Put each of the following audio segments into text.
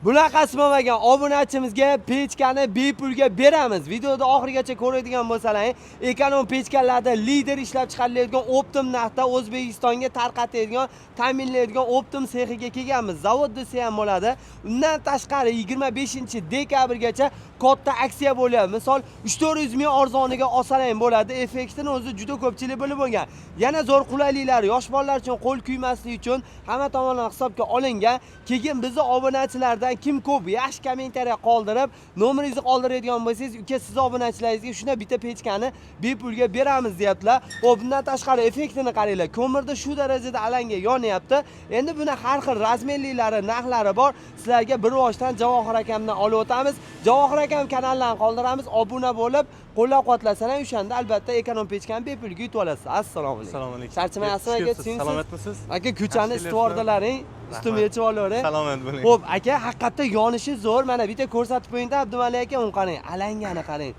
Bunaqasi bo'lmagan obunachimizga pechkani bepulga beramiz. Videoda oxirigacha ko'radigan bo'lsalaring, ekonom pechkalarda lider ishlab chiqarilayotgan Optim narxda O'zbekistonga tarqatadigan, ta'minlaydigan Optim sexiga kelganmiz. Zavod desa ham bo'ladi. Undan tashqari 25-dekabrgacha katta aksiya bo'lyapti. Misol 3-400 ming arzoniga olsalang bo'ladi. Effektini o'zi juda ko'pchilik bilib bo'lgan. Yana zo'r qulayliklar yosh bolalar uchun qo'l kuymasligi uchun hamma tomonidan hisobga olingan. Keyin bizni obunachilardan kim ko'p yaxshi kommentariya qoldirib, nomeringizni qoldiradigan bo'lsangiz, uka siz obunachilaringizga shuna bitta pechkani bepulga beramiz deyaptilar. Xo'p, bundan tashqari effektini qaranglar. Ko'mirda shu darajada alanga yonyapti. Endi buni har xil razmerliklari, narxlari bor. Sizlarga bir vositadan Javohir akamdan olib o'tamiz. Javohir akam kanalini qoldiramiz. Obuna bo'lib, qo'llab-quvvatlasangiz, o'shanda albatta ekonom pechkani bepulga yutib olasiz. Assalomu alaykum. Assalomu alaykum. Charchamayapsizmi aka? Salomatmisiz? Aka, ko'chani istivordalaring, ustimga yechib olavering. Salomat bo'ling. Xo'p, aka, haqiqatda yonishi zo'r. Mana bitta ko'rsatib qo'ying-da, Abdumalik aka, uni qarang. Alangani qarang.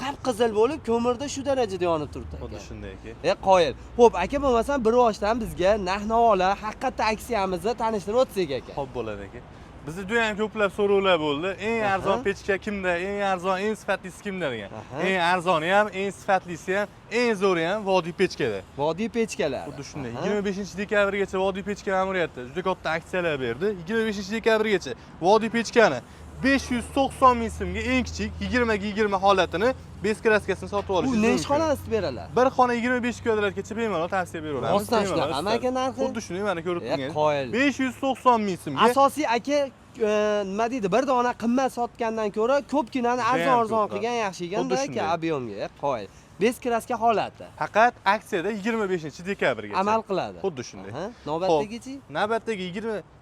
Qip-qizil bo'lib, ko'mirda shu darajada yonib turibdi aka. Xuddi shunday aka. Qoyil. Xo'p, aka, bo'lmasam bir vositadan bizga narx-navolar, haqiqatda aksiyamizni tanishtirib o'tsak aka. Xo'p bo'ladi aka. Bizda juda ham ko'plab so'rovlar bo'ldi. Eng arzon pechka kimda? Eng arzon, eng sifatlisi kimda degan. Eng arzoni ham, eng sifatlisi ham, eng zo'ri ham Vodiy pechkada. Vodiy pechkalar. Xuddi shunday. 25-dekabrgacha Vodiy pechka ma'muriyati juda katta aksiyalar berdi. 25-dekabrgacha Vodiy pechkani 590 ming so'mga eng kichik 20 holatini bez kraskasini sotib olishingiz mumkin. Bu nechta xonasida beradilar? Bir xona 25 kvadratgacha bemalol tavsiya beraveramiz. Rostdan shunaqa aka narxi? Xuddi shunday, mana ko'rib turganingiz. Qoyil. 590 ming so'mga. Asosiy aka nima deydi, bir dona qimmat sotgandan ko'ra ko'pginani arzon qilgan yaxshi ekanda aka ob'yomga. Qoyil. Bez kraska holati. Faqat aksiyada 25-dekabrgacha amal qiladi. Xuddi shunday. Navbatdagichi? Navbatdagi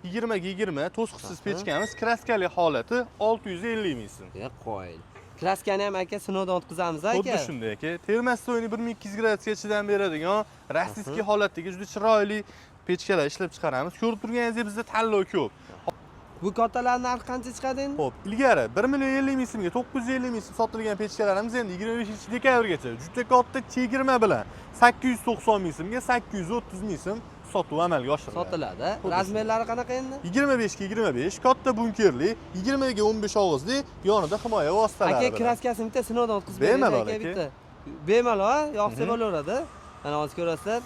20 to'siqsiz pechkamiz kraskali holati 650 ming so'm. Qoyil. Kraskani ham aka sinovdan o'tkazamiz aka. Xuddi shunday aka. Termostoyni 1200 gradusga chidab beradigan rossiyskiy holatdagi juda chiroyli pechkalar ishlab chiqaramiz. Ko'rib turganingizdek bizda tanlov ko'p. Bu kattalar narxi qancha chiqadi endi? Xo'p, ilgari 1,50 ming so'mga 950 ming so'm sotilgan pechkalarimiz endi 25-dekabrgacha juda katta chegirma bilan 890 ming so'mga 830 ming so'm sotuv amalga oshiriladi. Sotiladi. Razmerlari qanaqa endi? 25 ga 25, katta bunkerli, 20 ga 15 og'izli, yonida himoya vositalari aka, bilan. kraskasini bitta sinovdan o'tkazib Bemalol aka bitta. Bemalol, yoqsa bo'laveradi. Mana hozir ko'rasizlar.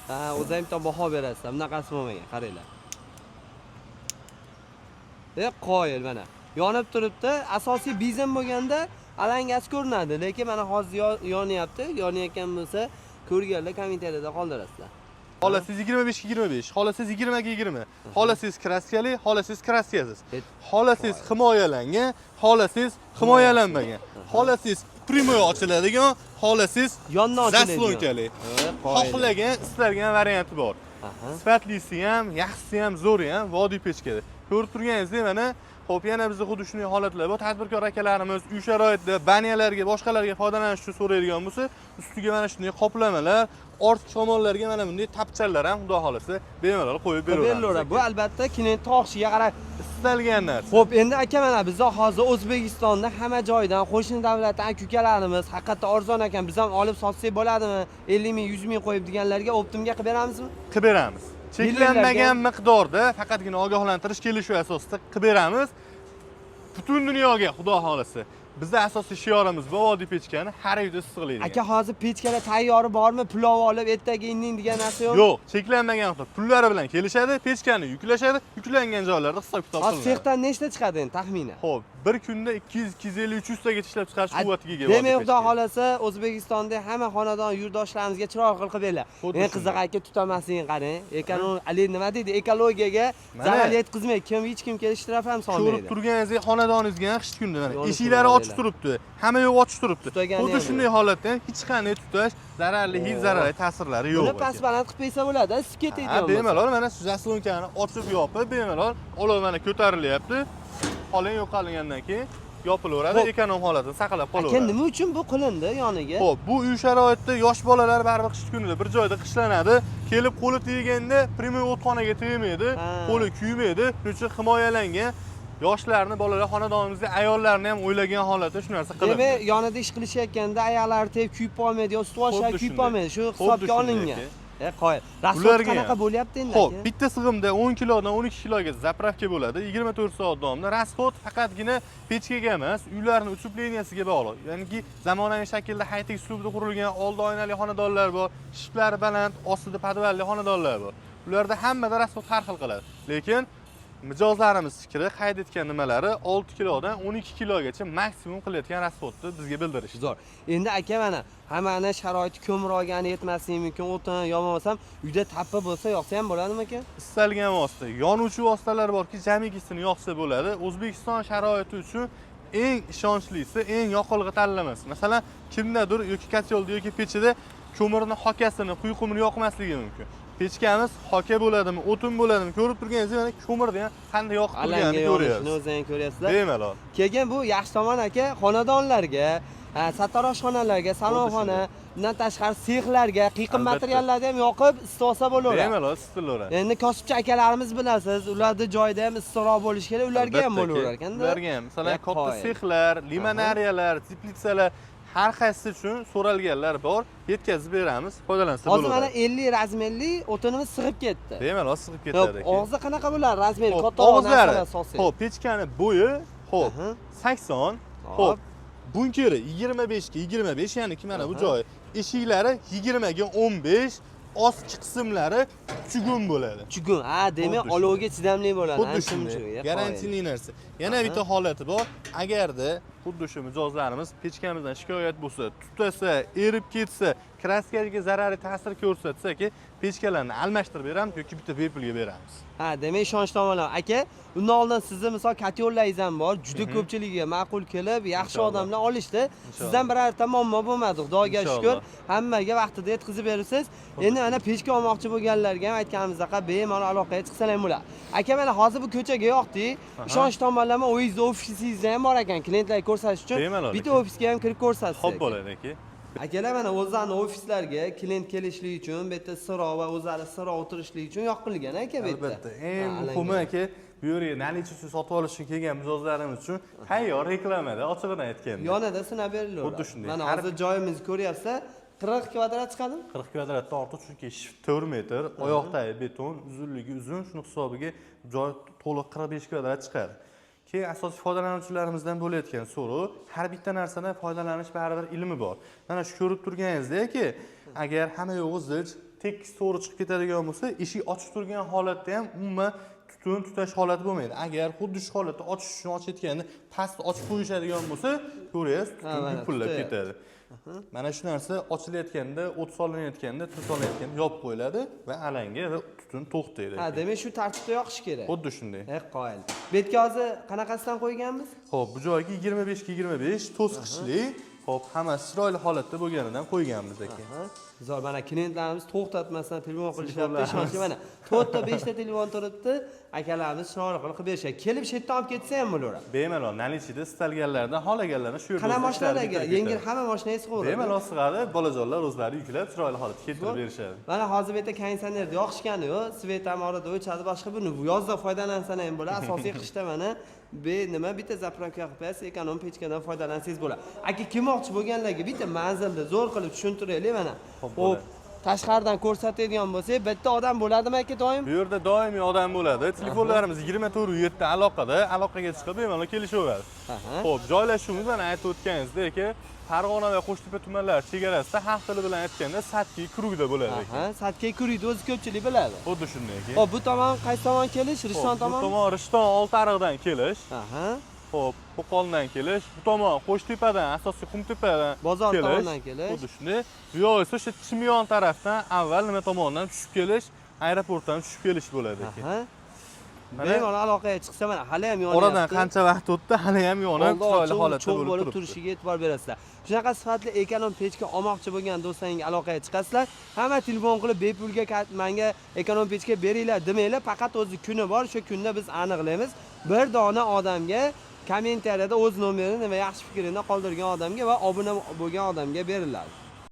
Ha, o'zi ham bitta baho berasizlar. Bunaqasi bo'lmagan, qaranglar. Qoyil mana. Yonib turibdi. Asosiy bizam bo'lganda alangasi ko'rinadi, lekin mana hozir yonyapti. Yonayotgan bo'lsa, ko'rganlar kommentariyada qoldirasizlar. Xolasiz 25 ga 25, xolasiz 20 ga 20, xolasiz kraskali, xolasiz kraskasiz. Xolasiz himoyalangan, xolasiz himoyalanmagan. Xolasiz primoy ochiladigan, xolasiz yondan ochiladigan. Zaslonkali. Xohlagan, istalgan varianti bor. Sifatlisi ham, yaxshisi ham, zo'ri ham Vodiy pechkada. Ko'rib turganingizdek mana, xo'p, yana bizda xuddi shunday holatlar bor. Tadbirkor akalarimiz uy sharoitida baniyalarga, boshqalarga foydalanish uchun so'raydigan bo'lsa, ustiga mana shunday qoplamalar, ortki tomonlarga mana bunday tapchanlar ham xudo xolasa bemalol qo'yib beraveramiz. Bu albatta klient tog'ishiga qarab istalgan narsa. Xo'p, endi aka, mana biz hozir O'zbekistonda hamma joydan qo'shni davlatdan aka-ukalarimiz haqiqatda arzon ekan, biz ham olib sotsak bo'ladimi? 50 ming, 100 ming qo'yib deganlarga Optimga qilib beramizmi? Qilib beramiz. Cheklanmagan miqdorda, faqatgina ogohlantirish kelishuv asosida qilib beramiz. Butun dunyoga xudo xolasa. Bizda asosiy shiorimiz Vodiy pechkani har uyda issiqlaydi. Aka, hozir pechkalar tayyorib bormi? Pulov olib, ertaga inding degan narsa yo'q. Yo'q, cheklanmagan miqdor. Pullari bilan kelishadi, pechkani yuklashadi, yuklangan joylarda hisob-kitob qilinadi. Hozir sexdan nechta chiqadi endi taxminan? Xo'p, bir kunda 200, 250, 300 taga ishlab chiqarish quvvatiga ega bo'ladi. Demak, xudo xolasa O'zbekistonda hamma xonadon yurtdoshlarimizga chiroyli qilib berlar. Eng qiziq aka, tutamasligini qarang. Ekonom, nima deydi? Ekologiyaga zarar yetkazmaydi. Hech kim kelishtirib ham solmaydi. Ko'rib turganingizdek, xonadoningizga ham qish kunda mana eshiklari ochiq turibdi. Hamma yo'q ochiq turibdi. Xuddi shunday holatda hech qanday tutash, zararli, hech zararli ta'sirlari yo'q. Buni pasbaland qilib qo'ysa bo'ladi, isib ketadigan. Bemalol mana shu zaslonkani ochib yopib, bemalol olov mana ko'tarilyapti. Qoling yo'qolgandan keyin yopilaveradi, ekonom holatini saqlab qolaveradi. Aka, nima uchun bu qilindi yoniga? Xo'p, bu uy sharoitida yosh bolalar baribir qish kunida bir joyda qishlanadi, kelib qo'li teganda primoy o'txonaga tegmaydi, qo'li kuymaydi, shuning uchun himoyalangan yoshlarni, bolalar xonadonimizda ayollarni ham o'ylagan holatda shu narsa qilindi. Demak, yonida ish qilishayotganda ayoqlari tegib kuyib qolmaydi, yo ustuvoshlari kuyib qolmaydi. Shu hisobga olingan. Qoyil. Rasxod Ularga qanaqa ham. bo'lyapti endi? Xo'p, aka? bitta sig'imda 10 kilodan 12 kiloga zapravka bo'ladi. 24 soat davomida. Rasxod faqatgina pechkaga emas, uylarning utsupleniyasiga bog'liq. Ya'niki zamonaviy shaklda high-tech uslubda qurilgan oldi oynali xonadonlar bor, shiftlari baland, ostida podvalli xonadonlar bor. Ularda hammada rasxod har xil qiladi. Lekin mijozlarimiz fikri qayd etgan nimalari 6 kilodan 12 kilogacha maksimum qilayotgan rasxodni bizga bildirishdi. Zo'r. Endi aka mana hammani sharoiti ko'mir olgani yetmasligi mumkin, o'tin yomon bo'lsam, uyda tappa bo'lsa yoqsa ham bo'ladimi aka? Istalgan vosita, yonuvchi vositalar borki, jamigisini yoqsa bo'ladi. O'zbekiston sharoiti uchun eng ishonchlisi, eng yoqilg'i tanlamas. Masalan, kimdadir yoki kotelda yoki pechida ko'mirni hokasini, quyi ko'mir yoqmasligi mumkin. Pechkamiz hoka bo'ladimi, o'tin bo'ladimi, ko'rib turganingizdek, mana ko'mirni ham qanday yoqib turganini ko'ryapsiz. O'zingiz ko'ryapsizlar. Bemalol. Keyin bu yaxshi tomon aka, xonadonlarga, sartaroshxonalarga, salonxona, bundan tashqari sexlarga, qiyiqim materiallarni ham yoqib isitsa bo'laveradi. Bemalol isitilaveradi. Endi kosibchi akalarimiz bilasiz, ularda joyda ham issiqroq bo'lishi kerak, ularga ham bo'laverar ekanda. Ularga ham, masalan, katta sexlar, limonariyalar, teplitsalar har qaysi uchun so'ralganlar bor, yetkazib beramiz, foydalansa bo'ladi. Hozir mana 50 razmerli o'tinimiz sig'ib ketdi. Bemalol sig'ib ketadi. Og'zi qanaqa bo'ladi? Razmer katta og'izlari. asosi. Xo'p, pechkani bo'yi, xo'p, 80, xo'p, bunkeri 25 ga 25, ya'ni mana bu joyi, eshiklari 20 ga 15, ostki qismlari chugun bo'ladi. Chugun, demak olovga chidamli bo'ladi. Xuddi shunday, garantiyali narsa. Yana bitta holati bor. Agarda xuddi shu mijozlarimiz pechkamizdan shikoyat bo'lsa, tutasa, erib ketsa, kraskaga zarari ta'sir ko'rsatsa-ki, pechkalarni almashtirib beramiz yoki bitta bepulga beramiz. Demak ishonch tomonlar. Aka, undan oldin sizni misol katyollangiz ham bor. Juda ko'pchiligiga ma'qul kelib, yaxshi odamlar olishdi. Sizdan birorta muammo bo'lmadi, Xudoga shukr. Hammaga vaqtida yetkazib berasiz. Endi ana pechka olmoqchi bo'lganlarga ham aytganimizdaqa bemalol aloqaga chiqsalar ham bo'ladi. Aka, mana hozir bu ko'chaga yoqdik. Ishonch tomonlama o'yingizni ofisingizda ham bor ekan, klientlarga ko'rsatish uchun. Bitta ofisga ham kirib ko'rsatasiz. Xo'p bo'ladi aka. Akalar mana o'zlarining ofislarga klient kelishligi uchun, bu yerda siroq va o'zlari siroq o'tirishligi uchun yoqilgan aka bu yerda. Albatta, eng muhimi aka, bu yerga nalichisi sotib olish uchun kelgan mijozlarimiz uchun tayyor reklamada ochig'ini aytganda. Yonida sinab beriladi. Xuddi shunday. Mana hozir joyimizni ko'ryapsiz. 40 kvadrat chiqadimi? 40 kvadratdan ortiq, chunki shift 4 metr, oyoqdagi beton, uzunligi uzun, shuni hisobiga joy to'liq 45 kvadrat chiqadi. Keyin asosiy foydalanuvchilarimizdan bo'layotgan so'roq, har bitta narsadan foydalanish baribir ilmi bor. Mana shu ko'rib turganingizdek-ki, agar hamma yo'g'i zich, tekis to'g'ri chiqib ketadigan bo'lsa, eshik ochiq turgan holatda ham umuman tutun tutash holati bo'lmaydi. Agar xuddi shu holatda ochish uchun ochayotganda pastni ochib qo'yishadigan bo'lsa, ko'ryapsiz, tutun gupullab ketadi. Mana shu narsa ochilayotganda, o't solinayotganda, tut solinayotganda yopib qo'yiladi va alanga va tutun to'xtaydi. Demak shu tartibda yoqish kerak. Xuddi shunday. Qoyil. Bu yerga hozir qanaqasidan qo'yganmiz? Xo'p, bu joyga 25 ga 25 to'sqichli, xo'p, hammasi chiroyli holatda bo'lganidan qo'yganmiz aka. Zo'r, mana klientlarimiz to'xtatmasdan telefon qilishyapti, ishonchi mana 4 ta 5 ta telefon turibdi. Akalarimiz chiroyli qilib berishadi. Kelib shu yerdan olib ketsa ham bo'laveradi. Bemalol, nalichida istalganlardan xohlaganlarni shu yerda. Qana mashinalarga, yengil hamma mashinaga sig'averadi. Bemalol sig'adi, bolajonlar o'zlari yuklab chiroyli holatda keltirib berishadi. Mana hozir bu yerda konditsionerni yoqishgani-yu, svet ham orada o'chadi, boshqa buni yozda foydalansan ham bo'ladi. Asosiy qishda mana nima bitta zapravka qilib qo'yasiz, ekonom pechkadan foydalansangiz bo'ladi. Aka, kelmoqchi bo'lganlarga bitta manzilni zo'r qilib tushuntiraylik mana. Xo'p, tashqaridan ko'rsatadigan bo'lsak, bitta odam bo'ladimi aka doim? Bu yerda doimiy odam bo'ladi. Telefonlarimiz 24/7 aloqada, aloqaga chiqib bemalol kelishaveradi. Xo'p, joylashuvimiz mana aytib o'tganingizdek aka, Farg'ona va Qo'shtepa tumanlari chegarasida xalq tili bilan aytganda Satkiy Kurugda bo'ladi ekan. Satkiy Kurugda o'zi ko'pchilik biladi. Xuddi shunday ekan. Xo'p, bu tomon qaysi tomon kelish? Rishton tomon? Bu tomon Rishton Oltiariqdan kelish. Xo'p, Qo'qondan kelish, bu tomon Qo'shtepadan, asosiy Qumtepadan bozor tomonidan kelish. Xuddi shunday. Bu yoq esa o'sha Chimyon tarafdan avval nima tomondan tushib kelish, aeroportdan tushib kelish bo'ladi ekan. Bemalol aloqaga chiqsa mana hali ham yonyapti. Oradan qancha vaqt o'tdi, hali ham yonib, chiroyli holatda bo'lib turibdi. Turishiga e'tibor berasizlar. Shunaqa sifatli ekonom pechka olmoqchi bo'lgan do'stlaringga aloqaga chiqasizlar. Hamma telefon qilib bepulga menga ekonom pechka beringlar demanglar, faqat o'zi kuni bor, shu kunda biz aniqlaymiz. Bir dona odamga kommentariyada o'z nomerini va yaxshi fikrini qoldirgan odamga va obuna bo'lgan odamga beriladi.